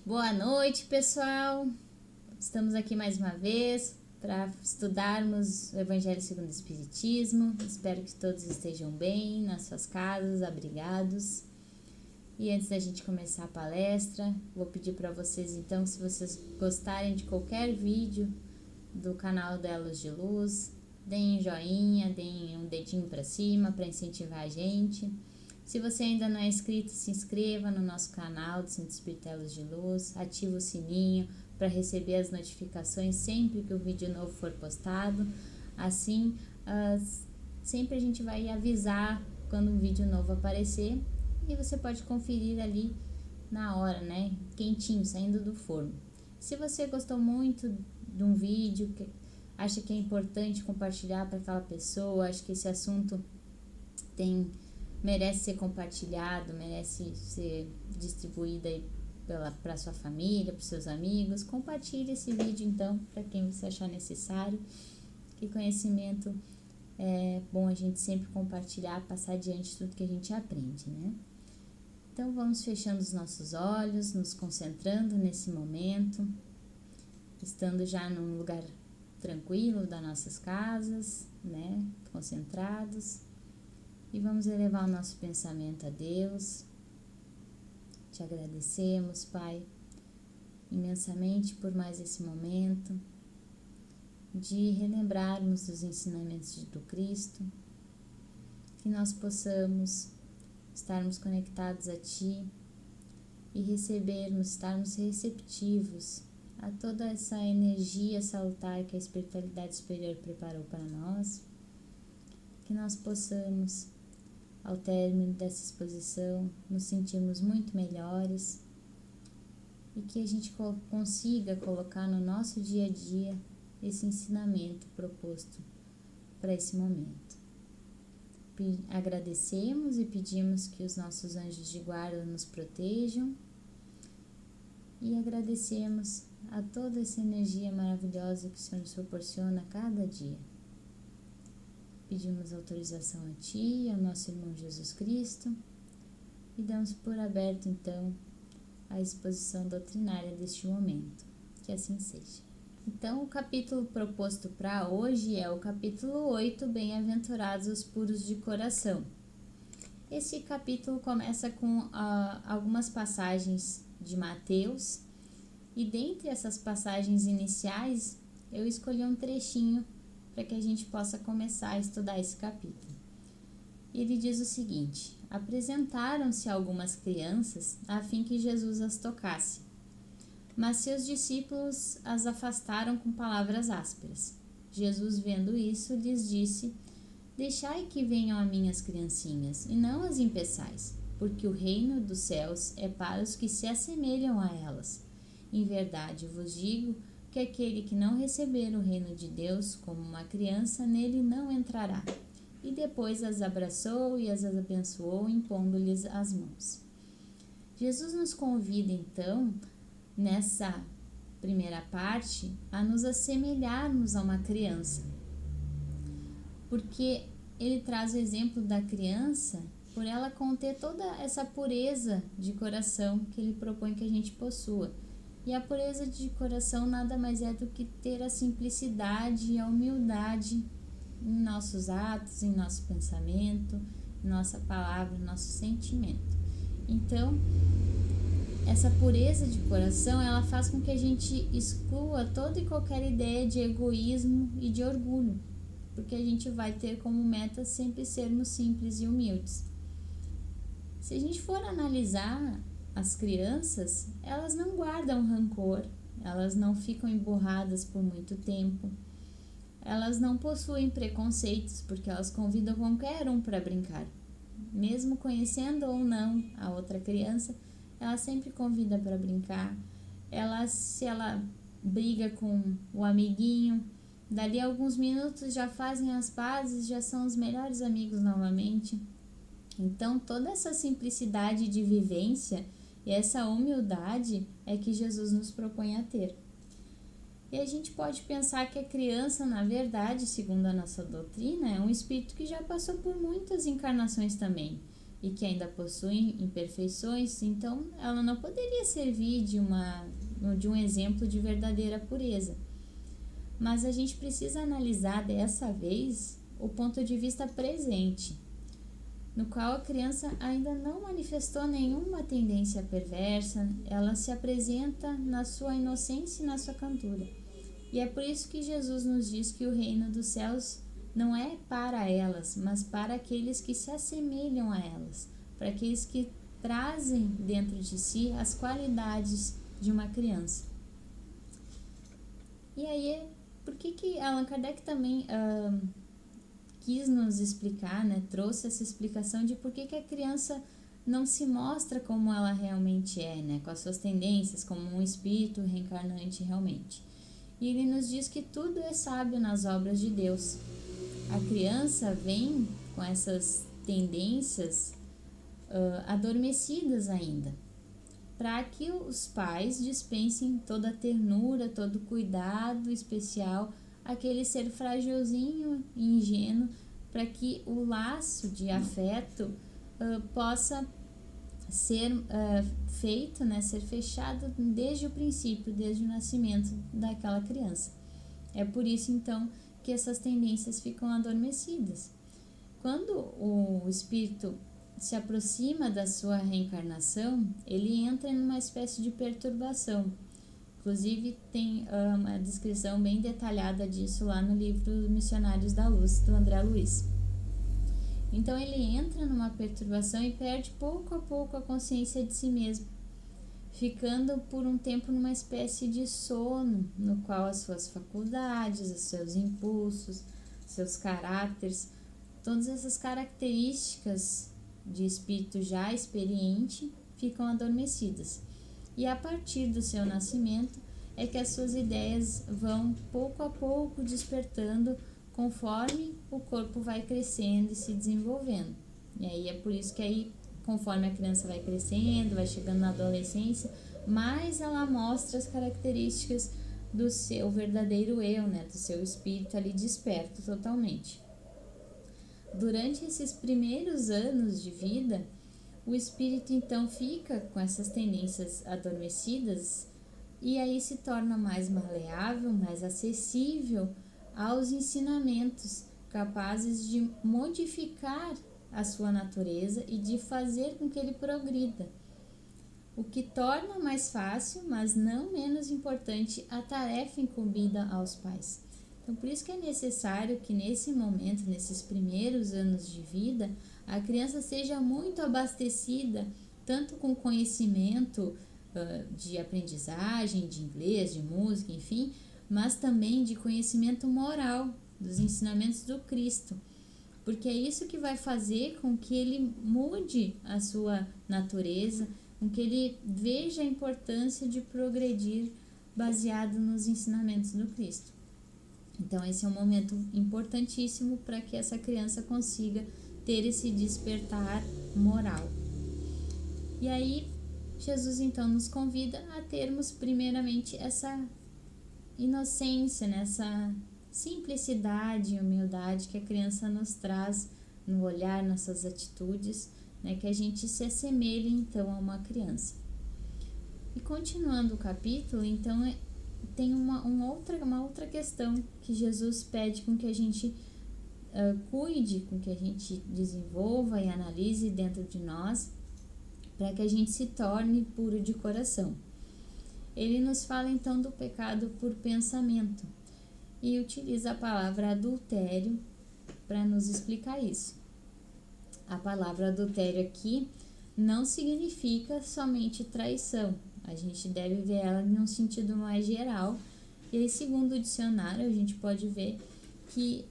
Boa noite, pessoal. Estamos aqui mais uma vez para estudarmos o Evangelho segundo o Espiritismo. Espero que todos estejam bem nas suas casas, abrigados. E antes da gente começar a palestra, vou pedir para vocês então, se vocês gostarem de qualquer vídeo do canal da Luz de Luz, deem um joinha, deem um dedinho para cima para incentivar a gente. Se você ainda não é inscrito, se inscreva no nosso canal do Centro Espírita Luz de Luz, ative o sininho para receber as notificações sempre que o vídeo novo for postado. Assim, sempre a gente vai avisar quando um vídeo novo aparecer e você pode conferir ali na hora, né? Quentinho, saindo do forno. Se você gostou muito de um vídeo, que acha que é importante compartilhar para aquela pessoa, acha que esse assunto merece ser compartilhado, merece ser distribuído aí para sua família, para seus amigos, compartilhe esse vídeo então para quem você achar necessário, que conhecimento é bom a gente sempre compartilhar, passar adiante tudo que a gente aprende, né? Então vamos fechando os nossos olhos, nos concentrando nesse momento, estando já num lugar tranquilo das nossas casas, né? Concentrados. E vamos elevar o nosso pensamento a Deus. Te agradecemos, Pai, imensamente por mais esse momento de relembrarmos os ensinamentos do Cristo, que nós possamos estarmos conectados a Ti e estarmos receptivos a toda essa energia salutar que a espiritualidade superior preparou para nós, que nós possamos, ao término dessa exposição, nos sentirmos muito melhores e que a gente consiga colocar no nosso dia a dia esse ensinamento proposto para esse momento. Agradecemos e pedimos que os nossos anjos de guarda nos protejam e agradecemos a toda essa energia maravilhosa que o Senhor nos proporciona a cada dia. Pedimos autorização a Ti e ao nosso irmão Jesus Cristo e damos por aberto, então, a exposição doutrinária deste momento. Que assim seja. Então, o capítulo proposto para hoje é o capítulo 8, Bem-aventurados os puros de coração. Esse capítulo começa com algumas passagens de Mateus e dentre essas passagens iniciais, eu escolhi um trechinho para que a gente possa começar a estudar esse capítulo. Ele diz o seguinte: apresentaram-se algumas crianças a fim que Jesus as tocasse, mas seus discípulos as afastaram com palavras ásperas. Jesus, vendo isso, lhes disse: deixai que venham a mim as criancinhas, e não as impeçais, porque o reino dos céus é para os que se assemelham a elas. Em verdade vos digo que aquele que não receber o reino de Deus como uma criança, nele não entrará. E depois as abraçou e as abençoou, impondo-lhes as mãos. Jesus nos convida, então, nessa primeira parte, a nos assemelharmos a uma criança. Porque ele traz o exemplo da criança por ela conter toda essa pureza de coração que ele propõe que a gente possua. E a pureza de coração nada mais é do que ter a simplicidade e a humildade em nossos atos, em nosso pensamento, em nossa palavra, em nosso sentimento. Então, essa pureza de coração, ela faz com que a gente exclua toda e qualquer ideia de egoísmo e de orgulho, porque a gente vai ter como meta sempre sermos simples e humildes. Se a gente for analisar as crianças, elas não guardam rancor, elas não ficam emburradas por muito tempo, elas não possuem preconceitos, porque elas convidam qualquer um para brincar. Mesmo conhecendo ou não a outra criança, ela sempre convida para brincar. Se ela briga com o amiguinho, dali a alguns minutos já fazem as pazes, já são os melhores amigos novamente. Então, toda essa simplicidade de vivência e essa humildade é que Jesus nos propõe a ter. E a gente pode pensar que a criança, na verdade, segundo a nossa doutrina, é um espírito que já passou por muitas encarnações também. e que ainda possui imperfeições, então ela não poderia servir de um exemplo de verdadeira pureza. Mas a gente precisa analisar dessa vez o ponto de vista presente, no qual a criança ainda não manifestou nenhuma tendência perversa, ela se apresenta na sua inocência e na sua candura. E é por isso que Jesus nos diz que o reino dos céus não é para elas, mas para aqueles que se assemelham a elas, para aqueles que trazem dentro de si as qualidades de uma criança. E aí, por que Allan Kardec também quis nos explicar, né, trouxe essa explicação de por que a criança não se mostra como ela realmente é, né, com as suas tendências, como um espírito reencarnante realmente. E ele nos diz que tudo é sábio nas obras de Deus. A criança vem com essas tendências adormecidas ainda, para que os pais dispensem toda a ternura, todo o cuidado especial aquele ser frágilzinho e ingênuo, para que o laço de afeto possa ser feito, né, ser fechado desde o princípio, desde o nascimento daquela criança. É por isso, então, que essas tendências ficam adormecidas. Quando o espírito se aproxima da sua reencarnação, ele entra em uma espécie de perturbação. Inclusive, tem uma descrição bem detalhada disso lá no livro Missionários da Luz, do André Luiz. Então, ele entra numa perturbação e perde pouco a pouco a consciência de si mesmo, ficando por um tempo numa espécie de sono, no qual as suas faculdades, os seus impulsos, seus caráteres, todas essas características de espírito já experiente ficam adormecidas. E a partir do seu nascimento é que as suas ideias vão pouco a pouco despertando conforme o corpo vai crescendo e se desenvolvendo. E aí é por isso que aí, conforme a criança vai crescendo, vai chegando na adolescência, mais ela mostra as características do seu verdadeiro eu, né, do seu espírito ali desperto totalmente. Durante esses primeiros anos de vida, o espírito então fica com essas tendências adormecidas e aí se torna mais maleável, mais acessível aos ensinamentos capazes de modificar a sua natureza e de fazer com que ele progrida, o que torna mais fácil, mas não menos importante, a tarefa incumbida aos pais. Então, por isso que é necessário que nesse momento, nesses primeiros anos de vida, a criança seja muito abastecida, tanto com conhecimento de aprendizagem, de inglês, de música, enfim, mas também de conhecimento moral, dos ensinamentos do Cristo, porque é isso que vai fazer com que ele mude a sua natureza, com que ele veja a importância de progredir baseado nos ensinamentos do Cristo. Então, esse é um momento importantíssimo para que essa criança consiga ter esse despertar moral. E aí, Jesus então nos convida a termos primeiramente essa inocência, né? Essa simplicidade e humildade que a criança nos traz no olhar, nas suas atitudes, né? Que a gente se assemelhe então a uma criança. E continuando o capítulo, então tem uma outra questão que Jesus pede com que a gente cuide, com que a gente desenvolva e analise dentro de nós, para que a gente se torne puro de coração. Ele nos fala então do pecado por pensamento e utiliza a palavra adultério para nos explicar isso. A palavra adultério aqui não significa somente traição, a gente deve ver ela em um sentido mais geral. E aí, segundo o dicionário, a gente pode ver que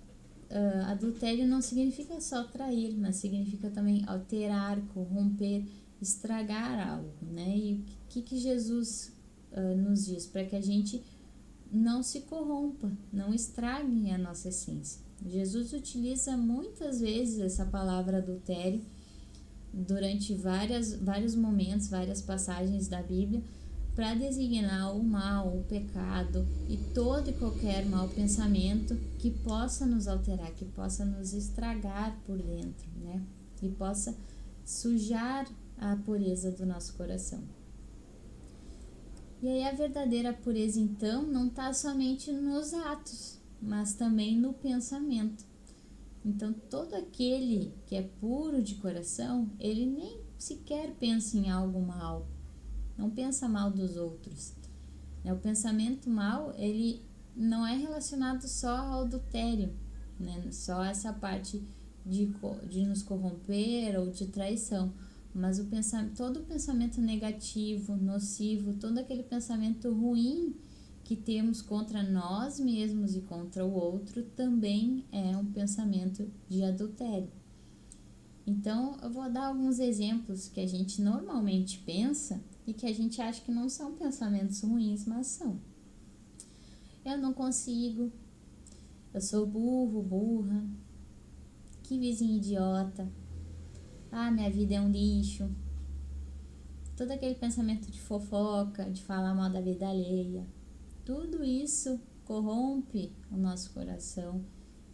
adultério não significa só trair, mas significa também alterar, corromper, estragar algo, né? E o que Jesus nos diz? Para que a gente não se corrompa, não estrague a nossa essência. Jesus utiliza muitas vezes essa palavra adultério durante vários momentos, várias passagens da Bíblia, para designar o mal, o pecado e todo e qualquer mau pensamento que possa nos alterar, que possa nos estragar por dentro, né? E possa sujar a pureza do nosso coração. E aí a verdadeira pureza, então, não está somente nos atos, mas também no pensamento. Então, todo aquele que é puro de coração, ele nem sequer pensa em algo mal, não pensa mal dos outros. O pensamento mal, ele não é relacionado só ao adultério, né? Só essa parte de nos corromper ou de traição, mas todo o pensamento negativo, nocivo, todo aquele pensamento ruim que temos contra nós mesmos e contra o outro também é um pensamento de adultério. Então, eu vou dar alguns exemplos que a gente normalmente pensa e que a gente acha que não são pensamentos ruins, mas são. Eu não consigo, eu sou burro, burra, que vizinho idiota, minha vida é um lixo. Todo aquele pensamento de fofoca, de falar mal da vida alheia, tudo isso corrompe o nosso coração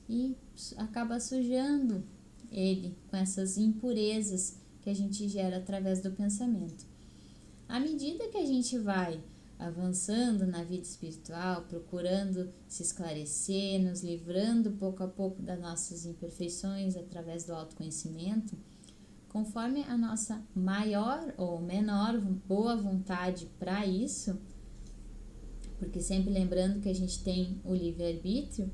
e acaba sujando ele com essas impurezas que a gente gera através do pensamento. À medida que a gente vai avançando na vida espiritual, procurando se esclarecer, nos livrando pouco a pouco das nossas imperfeições através do autoconhecimento, conforme a nossa maior ou menor boa vontade para isso, porque sempre lembrando que a gente tem o livre-arbítrio,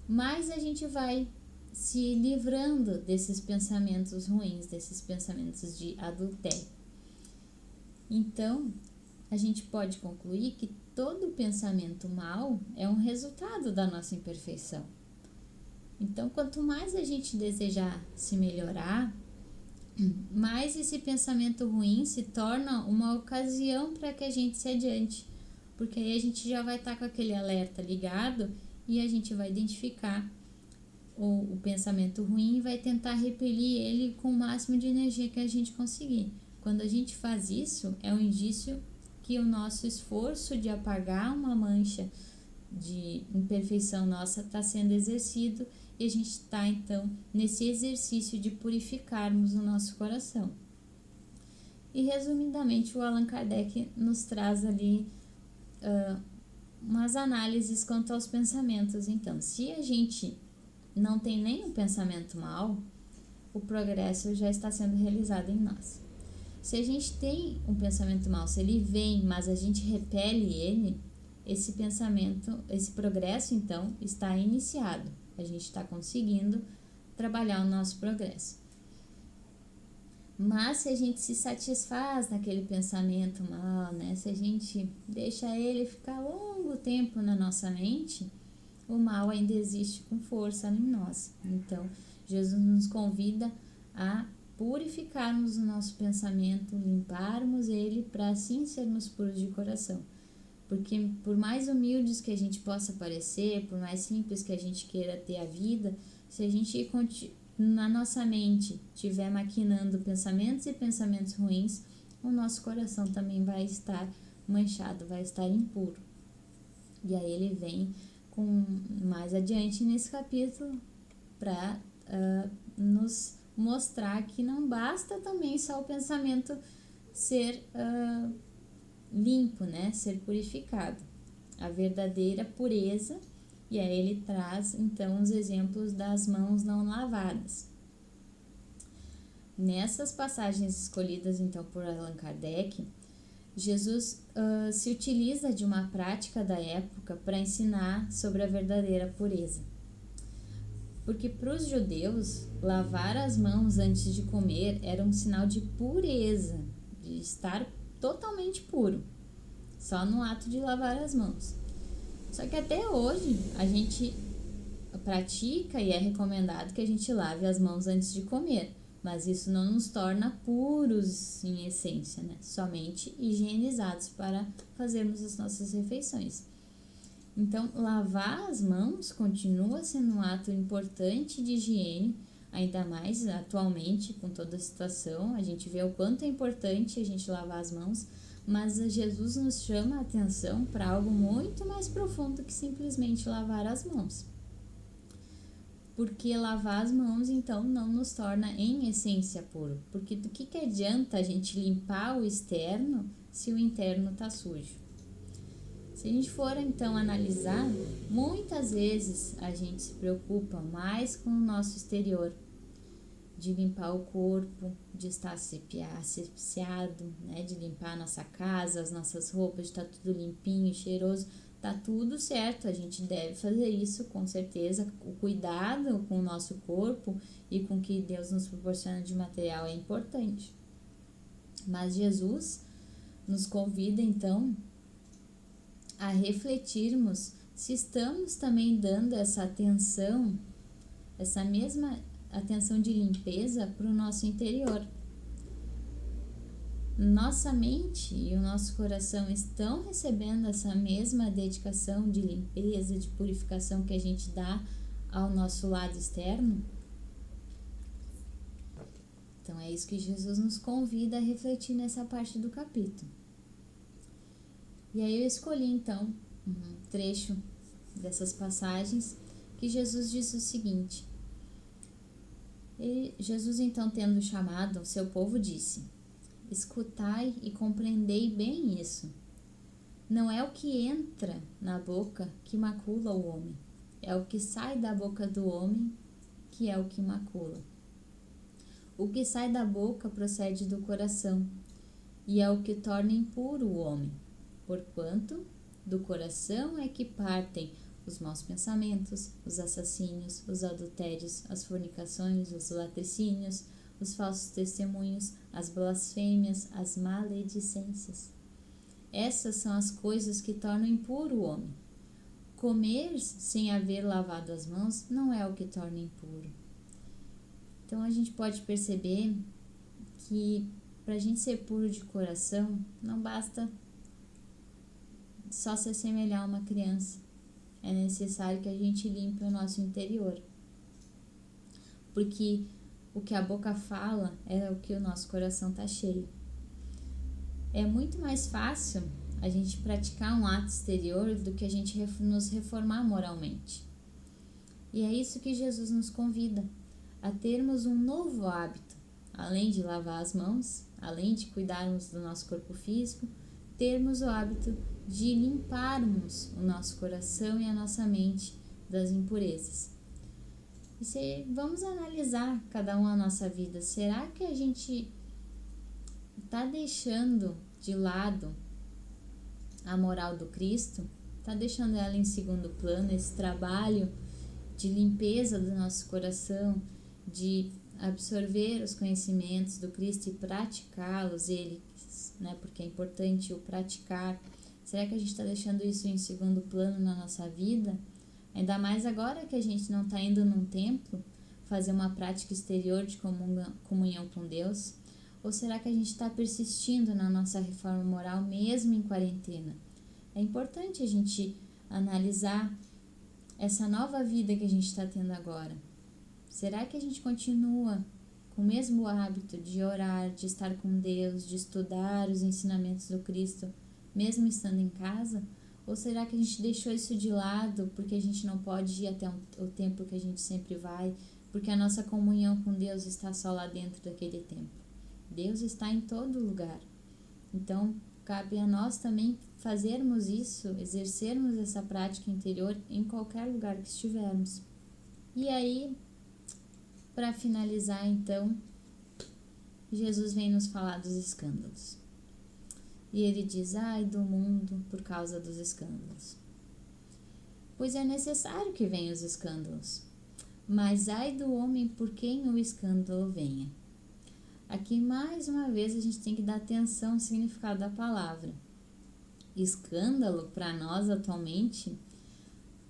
mais a gente vai se livrando desses pensamentos ruins, desses pensamentos de adultério. Então, a gente pode concluir que todo pensamento mau é um resultado da nossa imperfeição. Então, quanto mais a gente desejar se melhorar, mais esse pensamento ruim se torna uma ocasião para que a gente se adiante, porque aí a gente já vai estar com aquele alerta ligado e a gente vai identificar o pensamento ruim e vai tentar repelir ele com o máximo de energia que a gente conseguir. Quando a gente faz isso, é um indício que o nosso esforço de apagar uma mancha de imperfeição nossa está sendo exercido e a gente está, então, nesse exercício de purificarmos o nosso coração. E, resumidamente, o Allan Kardec nos traz ali umas análises quanto aos pensamentos. Então, se a gente não tem nenhum pensamento mal, o progresso já está sendo realizado em nós. Se a gente tem um pensamento mal, se ele vem, mas a gente repele ele, esse pensamento, esse progresso, então, está iniciado. A gente está conseguindo trabalhar o nosso progresso. Mas se a gente se satisfaz naquele pensamento mal, né? Se a gente deixa ele ficar longo tempo na nossa mente, o mal ainda existe com força em nós. Então, Jesus nos convida a purificarmos o nosso pensamento, limparmos ele para assim sermos puros de coração. Porque por mais humildes que a gente possa parecer, por mais simples que a gente queira ter a vida, se a gente na nossa mente estiver maquinando pensamentos e pensamentos ruins, o nosso coração também vai estar manchado, vai estar impuro. E aí ele vem com mais adiante nesse capítulo para nos mostrar que não basta também só o pensamento ser limpo, né? Ser purificado. A verdadeira pureza, e aí ele traz então os exemplos das mãos não lavadas. Nessas passagens escolhidas então por Allan Kardec, Jesus se utiliza de uma prática da época para ensinar sobre a verdadeira pureza. Porque para os judeus, lavar as mãos antes de comer era um sinal de pureza, de estar totalmente puro, só no ato de lavar as mãos. Só que até hoje a gente pratica e é recomendado que a gente lave as mãos antes de comer, mas isso não nos torna puros em essência, né? Somente higienizados para fazermos as nossas refeições. Então, lavar as mãos continua sendo um ato importante de higiene, ainda mais atualmente com toda a situação. A gente vê o quanto é importante a gente lavar as mãos, mas Jesus nos chama a atenção para algo muito mais profundo que simplesmente lavar as mãos. Porque lavar as mãos, então, não nos torna em essência puro. Porque do que adianta a gente limpar o externo se o interno está sujo? Se a gente for, então, analisar, muitas vezes a gente se preocupa mais com o nosso exterior, de limpar o corpo, de estar asepsiado, né? De limpar a nossa casa, as nossas roupas, de estar tudo limpinho, cheiroso. Tá tudo certo, a gente deve fazer isso com certeza. O cuidado com o nosso corpo e com o que Deus nos proporciona de material é importante. Mas Jesus nos convida então a refletirmos se estamos também dando essa atenção, essa mesma atenção de limpeza para o nosso interior. Nossa mente e o nosso coração estão recebendo essa mesma dedicação de limpeza, de purificação que a gente dá ao nosso lado externo? Então é isso que Jesus nos convida a refletir nessa parte do capítulo. E aí eu escolhi então um trecho dessas passagens que Jesus diz o seguinte: Jesus então, tendo chamado o seu povo, disse: escutai e compreendei bem isso. Não é o que entra na boca que macula o homem, é o que sai da boca do homem que é o que macula. O que sai da boca procede do coração, e é o que torna impuro o homem, porquanto do coração é que partem os maus pensamentos, os assassínios, os adultérios, as fornicações, os latricínios, os falsos testemunhos, as blasfêmias, as maledicências. Essas são as coisas que tornam impuro o homem. Comer sem haver lavado as mãos não é o que torna impuro. Então a gente pode perceber que para a gente ser puro de coração, não basta só se assemelhar a uma criança. É necessário que a gente limpe o nosso interior. Porque o que a boca fala é o que o nosso coração está cheio. É muito mais fácil a gente praticar um ato exterior do que a gente nos reformar moralmente. E é isso que Jesus nos convida, a termos um novo hábito. Além de lavar as mãos, além de cuidarmos do nosso corpo físico, termos o hábito de limparmos o nosso coração e a nossa mente das impurezas. E vamos analisar cada um a nossa vida. Será que a gente está deixando de lado a moral do Cristo? Está deixando ela em segundo plano, esse trabalho de limpeza do nosso coração, de absorver os conhecimentos do Cristo e praticá-los, né? Porque é importante o praticar. Será que a gente está deixando isso em segundo plano na nossa vida? Ainda mais agora que a gente não está indo num templo fazer uma prática exterior de comunhão com Deus? Ou será que a gente está persistindo na nossa reforma moral mesmo em quarentena? É importante a gente analisar essa nova vida que a gente está tendo agora. Será que a gente continua com o mesmo hábito de orar, de estar com Deus, de estudar os ensinamentos do Cristo, mesmo estando em casa? Ou será que a gente deixou isso de lado porque a gente não pode ir até o templo que a gente sempre vai, porque a nossa comunhão com Deus está só lá dentro daquele templo? Deus está em todo lugar. Então, cabe a nós também fazermos isso, exercermos essa prática interior em qualquer lugar que estivermos. E aí, para finalizar, então, Jesus vem nos falar dos escândalos. E ele diz: ai do mundo por causa dos escândalos. Pois é necessário que venham os escândalos, mas ai do homem por quem o escândalo venha. Aqui, mais uma vez, a gente tem que dar atenção ao significado da palavra. Escândalo, para nós, atualmente,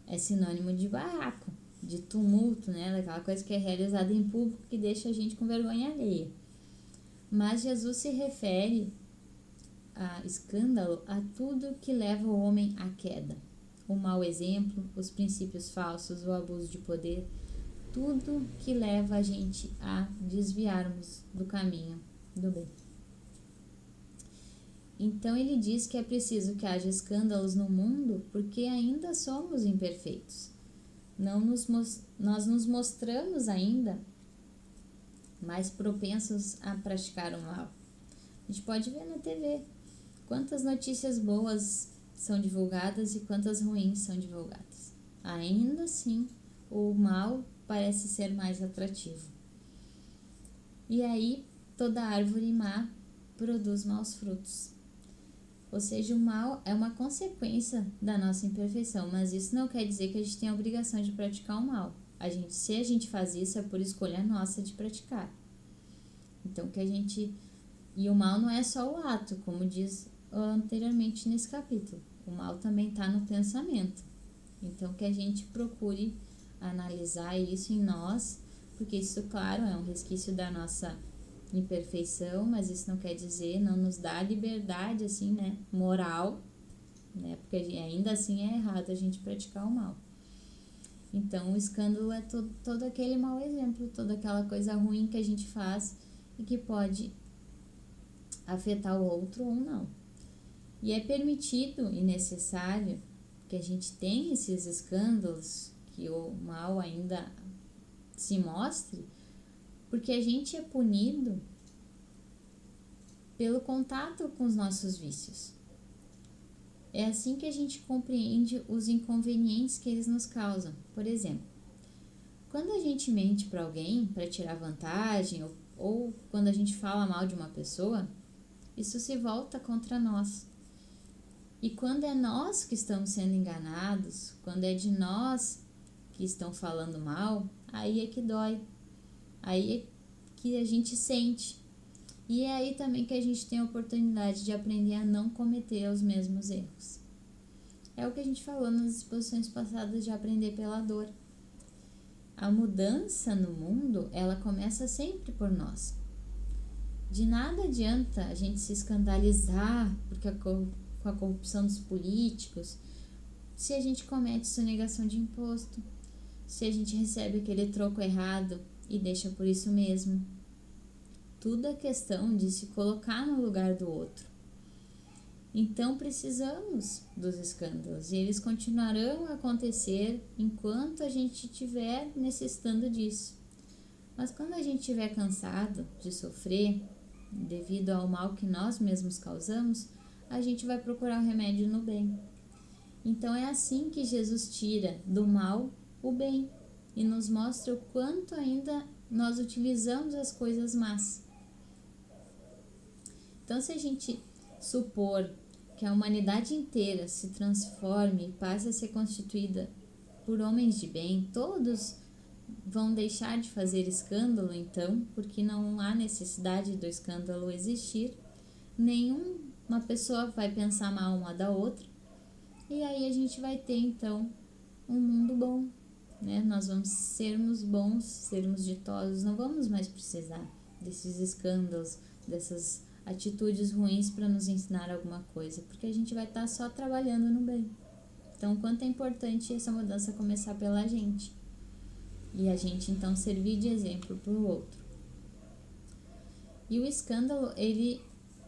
é sinônimo de barraco, de tumulto, né? Daquela coisa que é realizada em público que deixa a gente com vergonha alheia. Mas Jesus se refere a escândalo a tudo que leva o homem à queda. O mau exemplo, os princípios falsos, o abuso de poder, tudo que leva a gente a desviarmos do caminho do bem. Então ele diz que é preciso que haja escândalos no mundo porque ainda somos imperfeitos. nós nos mostramos ainda mais propensos a praticar o mal. A gente pode ver na TV quantas notícias boas são divulgadas e quantas ruins são divulgadas. Ainda assim, o mal parece ser mais atrativo. E aí, toda árvore má produz maus frutos. Ou seja, o mal é uma consequência da nossa imperfeição, mas isso não quer dizer que a gente tem a obrigação de praticar o mal. Se a gente faz isso, é por escolha nossa de praticar. Então, E o mal não é só o ato, como diz anteriormente nesse capítulo. O mal também está no pensamento. Então, que a gente procure analisar isso em nós, porque isso, claro, é um resquício da nossa imperfeição, mas isso não quer dizer, não nos dá liberdade, assim, né, moral, né, porque ainda assim é errado a gente praticar o mal. Então, o escândalo é todo aquele mau exemplo, toda aquela coisa ruim que a gente faz e que pode afetar o outro ou não. E é permitido e necessário que a gente tenha esses escândalos, que o mal ainda se mostre, porque a gente é punido pelo contato com os nossos vícios. É assim que a gente compreende os inconvenientes que eles nos causam. Por exemplo, quando a gente mente para alguém para tirar vantagem ou quando a gente fala mal de uma pessoa, isso se volta contra nós. E quando é nós que estamos sendo enganados, quando é de nós que estão falando mal, aí é que dói. Aí é que a gente sente. E é aí também que a gente tem a oportunidade de aprender a não cometer os mesmos erros. É o que a gente falou nas exposições passadas de aprender pela dor. A mudança no mundo, ela começa sempre por nós. De nada adianta a gente se escandalizar com a corrupção dos políticos, se a gente comete sonegação de imposto, se a gente recebe aquele troco errado e deixa por isso mesmo. Tudo é questão de se colocar no lugar do outro. Então precisamos dos escândalos e eles continuarão a acontecer enquanto a gente estiver necessitando disso. Mas quando a gente estiver cansado de sofrer devido ao mal que nós mesmos causamos, a gente vai procurar o remédio no bem. Então é assim que Jesus tira do mal o bem e nos mostra o quanto ainda nós utilizamos as coisas más. Então, se a gente supor que a humanidade inteira se transforme e passe a ser constituída por homens de bem, todos vão deixar de fazer escândalo, então, porque não há necessidade do escândalo existir, nenhuma pessoa vai pensar mal uma da outra, e aí a gente vai ter, então, um mundo bom, né? Nós vamos sermos bons, sermos ditosos, não vamos mais precisar desses escândalos, dessas atitudes ruins para nos ensinar alguma coisa, porque a gente vai estar só trabalhando no bem. Então, quanto é importante essa mudança começar pela gente. E a gente, então, servir de exemplo para o outro. E o escândalo, ele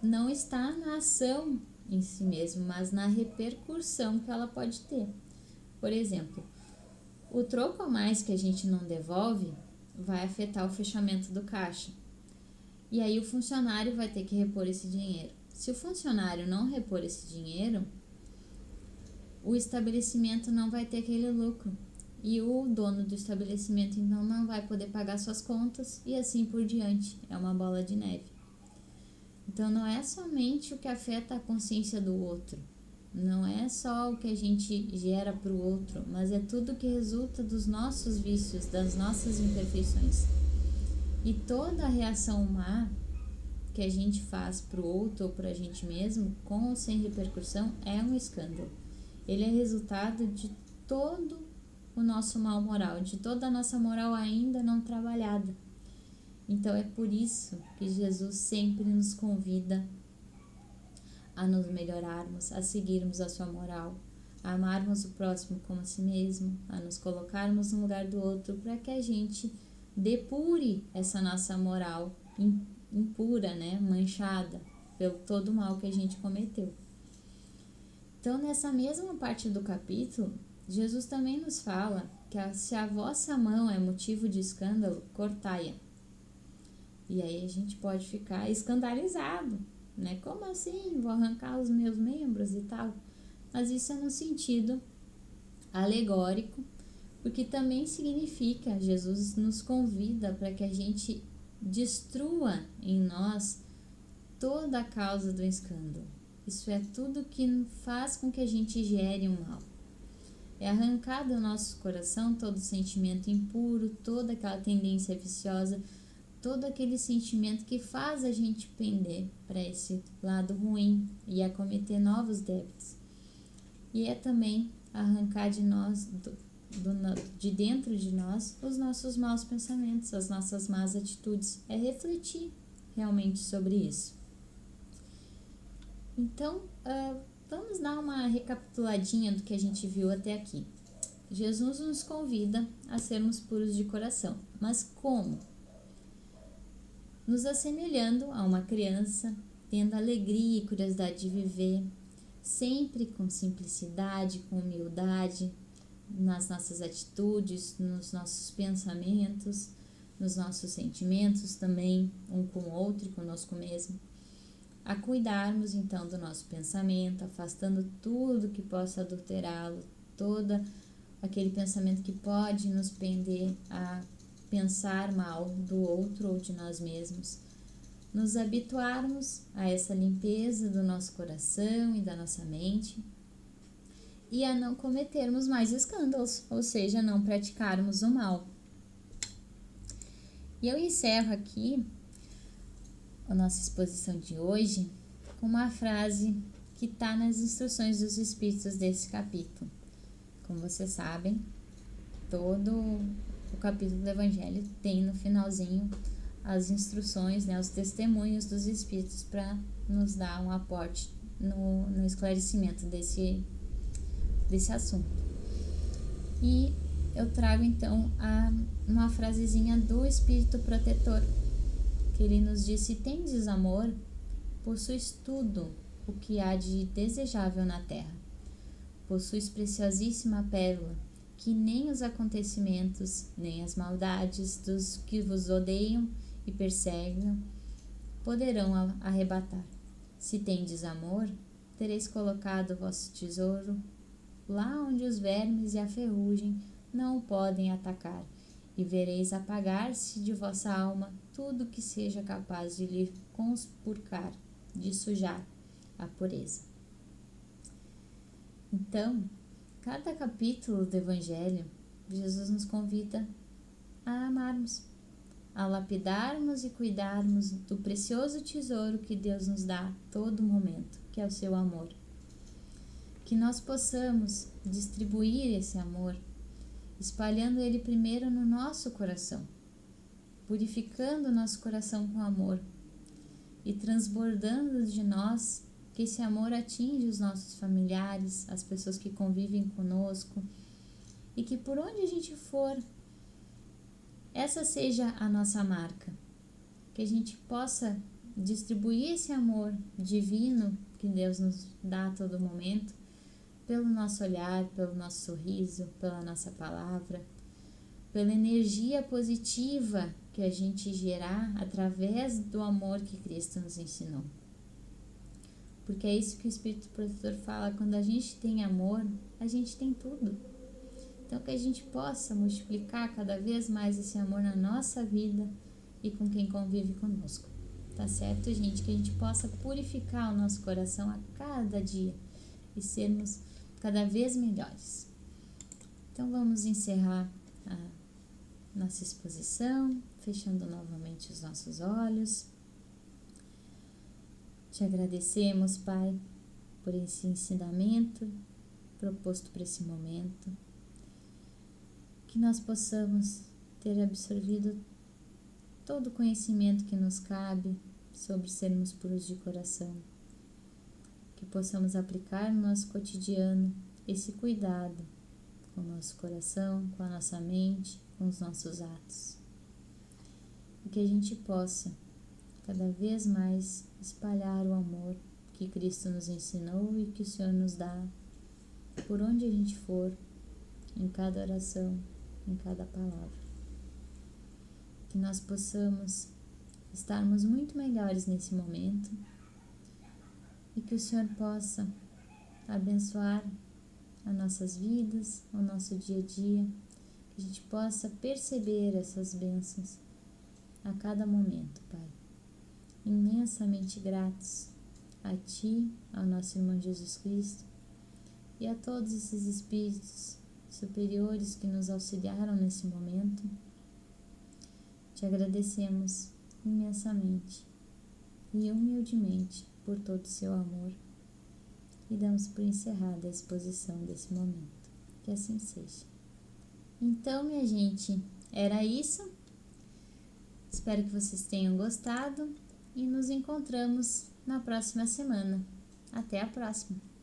não está na ação em si mesmo, mas na repercussão que ela pode ter. Por exemplo, o troco a mais que a gente não devolve vai afetar o fechamento do caixa. E aí o funcionário vai ter que repor esse dinheiro. Se o funcionário não repor esse dinheiro, o estabelecimento não vai ter aquele lucro. E o dono do estabelecimento então não vai poder pagar suas contas e assim por diante. É uma bola de neve. Então não é somente o que afeta a consciência do outro. Não é só o que a gente gera para o outro, mas é tudo que resulta dos nossos vícios, das nossas imperfeições. E toda a reação má que a gente faz para o outro ou para a gente mesmo, com ou sem repercussão, é um escândalo. Ele é resultado de todo o nosso mal moral, de toda a nossa moral ainda não trabalhada. Então é por isso que Jesus sempre nos convida a nos melhorarmos, a seguirmos a sua moral, a amarmos o próximo como a si mesmo, a nos colocarmos no lugar do outro para que a gente depure essa nossa moral impura, né, manchada pelo todo o mal que a gente cometeu. Então, nessa mesma parte do capítulo, Jesus também nos fala que se a vossa mão é motivo de escândalo, cortai-a. E aí a gente pode ficar escandalizado, né? Como assim? Vou arrancar os meus membros e tal? Mas isso é no sentido alegórico, porque também significa, Jesus nos convida para que a gente destrua em nós toda a causa do escândalo. Isso é tudo que faz com que a gente gere o mal. É arrancar do nosso coração todo sentimento impuro, toda aquela tendência viciosa, todo aquele sentimento que faz a gente pender para esse lado ruim e a cometer novos débitos. E é também arrancar de nós, de dentro de nós, os nossos maus pensamentos, as nossas más atitudes. É refletir realmente sobre isso. Então, vamos dar uma recapituladinha do que a gente viu até aqui. Jesus nos convida a sermos puros de coração. Mas como? Nos assemelhando a uma criança, tendo alegria e curiosidade de viver, sempre com simplicidade, com humildade, nas nossas atitudes, nos nossos pensamentos, nos nossos sentimentos também, um com o outro e conosco mesmo. A cuidarmos então do nosso pensamento, afastando tudo que possa adulterá-lo, todo aquele pensamento que pode nos prender a pensar mal do outro ou de nós mesmos. Nos habituarmos a essa limpeza do nosso coração e da nossa mente e a não cometermos mais escândalos, ou seja, não praticarmos o mal. E eu encerro aqui a nossa exposição de hoje com uma frase que está nas instruções dos Espíritos desse capítulo. Como vocês sabem, todo o capítulo do Evangelho tem no finalzinho as instruções, né, os testemunhos dos Espíritos para nos dar um aporte no esclarecimento desse assunto. E eu trago então uma frasezinha do Espírito Protetor, que ele nos diz: se tendes amor, possuis tudo o que há de desejável na terra. Possuis preciosíssima pérola, que nem os acontecimentos, nem as maldades dos que vos odeiam e perseguem poderão arrebatar. Se tendes amor, tereis colocado o vosso tesouro lá onde os vermes e a ferrugem não o podem atacar, e vereis apagar-se de vossa alma tudo que seja capaz de lhe conspurcar, de sujar a pureza. Então, cada capítulo do Evangelho, Jesus nos convida a amarmos, a lapidarmos e cuidarmos do precioso tesouro que Deus nos dá a todo momento, que é o seu amor. Que nós possamos distribuir esse amor, espalhando ele primeiro no nosso coração, purificando o nosso coração com amor e transbordando de nós, que esse amor atinge os nossos familiares, as pessoas que convivem conosco, e que por onde a gente for, essa seja a nossa marca, que a gente possa distribuir esse amor divino que Deus nos dá a todo momento, pelo nosso olhar, pelo nosso sorriso, pela nossa palavra, pela energia positiva que a gente gerar através do amor que Cristo nos ensinou. Porque é isso que o Espírito Protetor fala: quando a gente tem amor, a gente tem tudo. Então que a gente possa multiplicar cada vez mais esse amor na nossa vida e com quem convive conosco. Tá certo, gente? Que a gente possa purificar o nosso coração a cada dia e sermos cada vez melhores. Então vamos encerrar a nossa exposição, fechando novamente os nossos olhos. Te agradecemos, Pai, por esse ensinamento proposto para esse momento, que nós possamos ter absorvido todo o conhecimento que nos cabe sobre sermos puros de coração, que possamos aplicar no nosso cotidiano esse cuidado com o nosso coração, com a nossa mente, com os nossos atos, e que a gente possa cada vez mais espalhar o amor que Cristo nos ensinou e que o Senhor nos dá por onde a gente for, em cada oração, em cada palavra. Que nós possamos estarmos muito melhores nesse momento e que o Senhor possa abençoar as nossas vidas, o nosso dia a dia, que a gente possa perceber essas bênçãos a cada momento, Pai. Imensamente gratos a Ti, ao nosso irmão Jesus Cristo e a todos esses espíritos superiores que nos auxiliaram nesse momento. Te agradecemos imensamente e humildemente por todo o seu amor e damos por encerrada a exposição desse momento. Que assim seja. Então, minha gente, era isso. Espero que vocês tenham gostado e nos encontramos na próxima semana. Até a próxima!